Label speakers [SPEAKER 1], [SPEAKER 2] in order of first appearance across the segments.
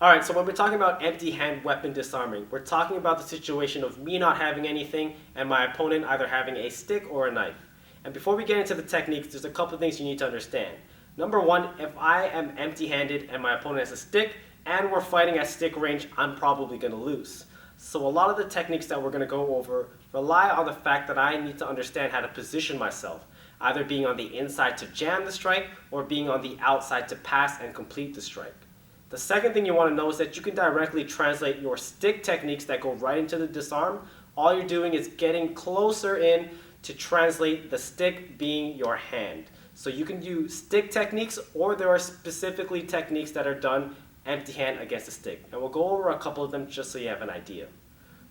[SPEAKER 1] Alright, so when we're talking about empty hand weapon disarming, we're talking about the situation of me not having anything and my opponent either having a stick or a knife. And before we get into the techniques, there's a couple of things you need to understand. Number one, if I am empty-handed and my opponent has a stick and we're fighting at stick range, I'm probably going to lose. So a lot of the techniques that we're going to go over rely on the fact that I need to understand how to position myself, either being on the inside to jam the strike or being on the outside to pass and complete the strike. The second thing you want to know is that you can directly translate your stick techniques that go right into the disarm. All you're doing is getting closer in to translate the stick being your hand. So you can do stick techniques, or there are specifically techniques that are done empty hand against a stick. And we'll go over a couple of them just so you have an idea.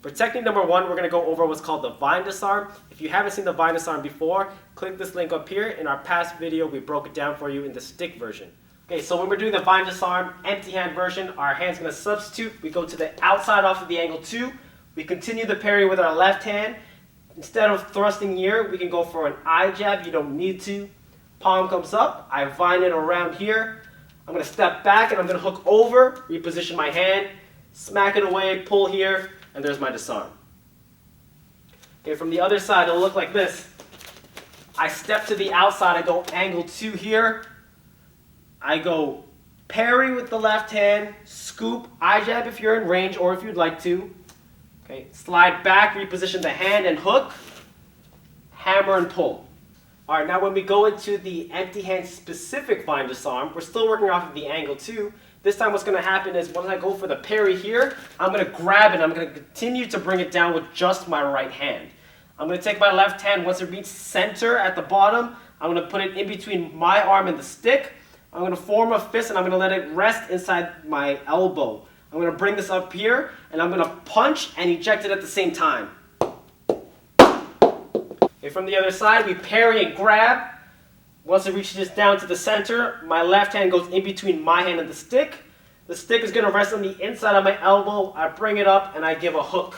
[SPEAKER 1] For technique number one, we're going to go over what's called the vine disarm. If you haven't seen the vine disarm before, click this link up here. In our past video, we broke it down for you in the stick version. Okay, so when we're doing the vine disarm empty hand version, our hand's going to substitute. We go to the outside off of the angle 2. We continue the parry with our left hand. Instead of thrusting here, we can go for an eye jab. You don't need to. Palm comes up. I vine it around here. I'm going to step back and I'm going to hook over, reposition my hand, smack it away, pull here, and there's my disarm. Okay, from the other side, it'll look like this. I step to the outside. I go angle 2 here. I go parry with the left hand, scoop, eye jab if you're in range or if you'd like to. Okay, slide back, reposition the hand and hook, hammer and pull. All right, now when we go into the empty hand specific vine disarm, we're still working off of the angle 2. This time what's going to happen is once I go for the parry here, I'm going to grab it. I'm going to continue to bring it down with just my right hand. I'm going to take my left hand. Once it reaches center at the bottom, I'm going to put it in between my arm and the stick. I'm going to form a fist and I'm going to let it rest inside my elbow. I'm going to bring this up here and I'm going to punch and eject it at the same time. Okay, from the other side, we parry and grab. Once it reaches down to the center, my left hand goes in between my hand and the stick. The stick is going to rest on the inside of my elbow. I bring it up and I give a hook.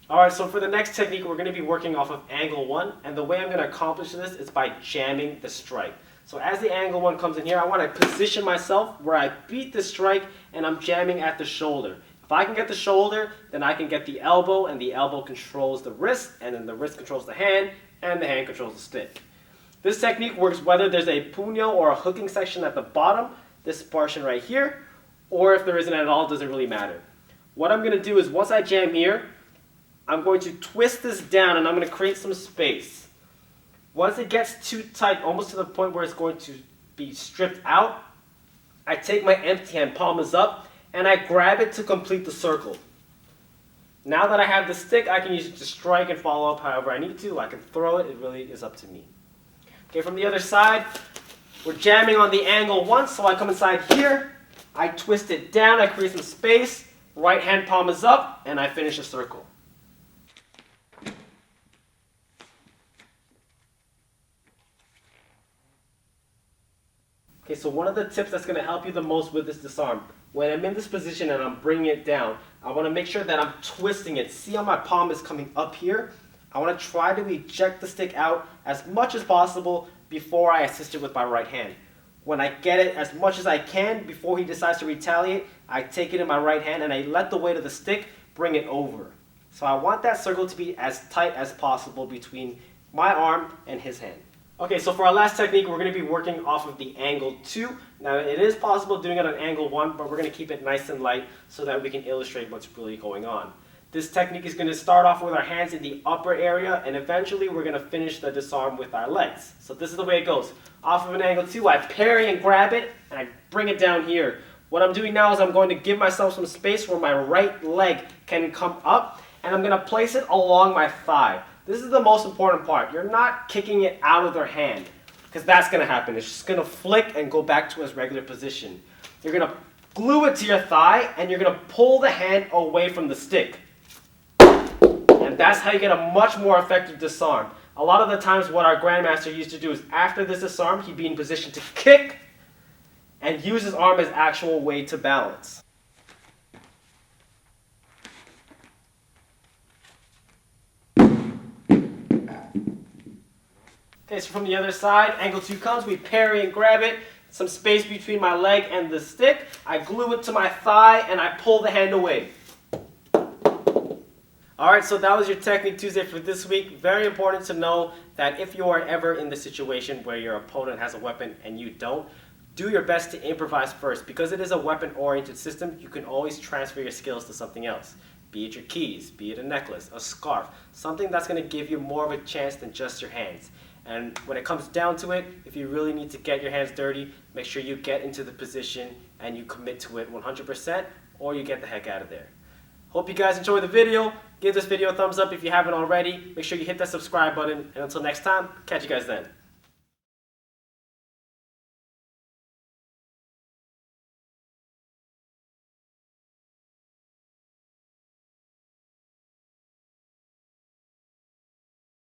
[SPEAKER 1] Alright, so for the next technique, we're going to be working off of angle 1, and the way I'm going to accomplish this is by jamming the strike. So as the angle 1 comes in here, I want to position myself where I beat the strike and I'm jamming at the shoulder. If I can get the shoulder, then I can get the elbow, and the elbow controls the wrist, and then the wrist controls the hand, and the hand controls the stick. This technique works whether there's a puño or a hooking section at the bottom, this portion right here, or if there isn't at all, it doesn't really matter. What I'm going to do is once I jam here, I'm going to twist this down and I'm going to create some space. Once it gets too tight, almost to the point where it's going to be stripped out, I take my empty hand, palm is up, and I grab it to complete the circle. Now that I have the stick, I can use it to strike and follow up however I need to. I can throw it, it really is up to me. Okay, from the other side, we're jamming on the angle 1, so I come inside here, I twist it down, I create some space, right hand palm is up, and I finish a circle. Okay, so one of the tips that's going to help you the most with this disarm, when I'm in this position and I'm bringing it down, I want to make sure that I'm twisting it. See how my palm is coming up here? I want to try to eject the stick out as much as possible before I assist it with my right hand. When I get it as much as I can before he decides to retaliate, I take it in my right hand and I let the weight of the stick bring it over. So I want that circle to be as tight as possible between my arm and his hand. Okay, so for our last technique, we're going to be working off of the angle 2. Now, it is possible doing it on angle 1, but we're going to keep it nice and light so that we can illustrate what's really going on. This technique is going to start off with our hands in the upper area, and eventually we're going to finish the disarm with our legs. So this is the way it goes. Off of an angle 2, I parry and grab it, and I bring it down here. What I'm doing now is I'm going to give myself some space where my right leg can come up, and I'm going to place it along my thigh. This is the most important part. You're not kicking it out of their hand, because that's going to happen. It's just going to flick and go back to its regular position. You're going to glue it to your thigh, and you're going to pull the hand away from the stick. And that's how you get a much more effective disarm. A lot of the times what our grandmaster used to do is after this disarm, he'd be in position to kick and use his arm as actual weight to balance. Okay, so from the other side, angle 2 comes, we parry and grab it, some space between my leg and the stick. I glue it to my thigh and I pull the hand away. Alright, so that was your Technique Tuesday for this week. Very important to know that if you are ever in the situation where your opponent has a weapon and you don't, do your best to improvise first. Because it is a weapon-oriented system, you can always transfer your skills to something else. Be it your keys, be it a necklace, a scarf, something that's going to give you more of a chance than just your hands. And when it comes down to it, if you really need to get your hands dirty, make sure you get into the position and you commit to it 100%, or you get the heck out of there. Hope you guys enjoyed the video. Give this video a thumbs up if you haven't already. Make sure you hit that subscribe button. And until next time, catch you guys then.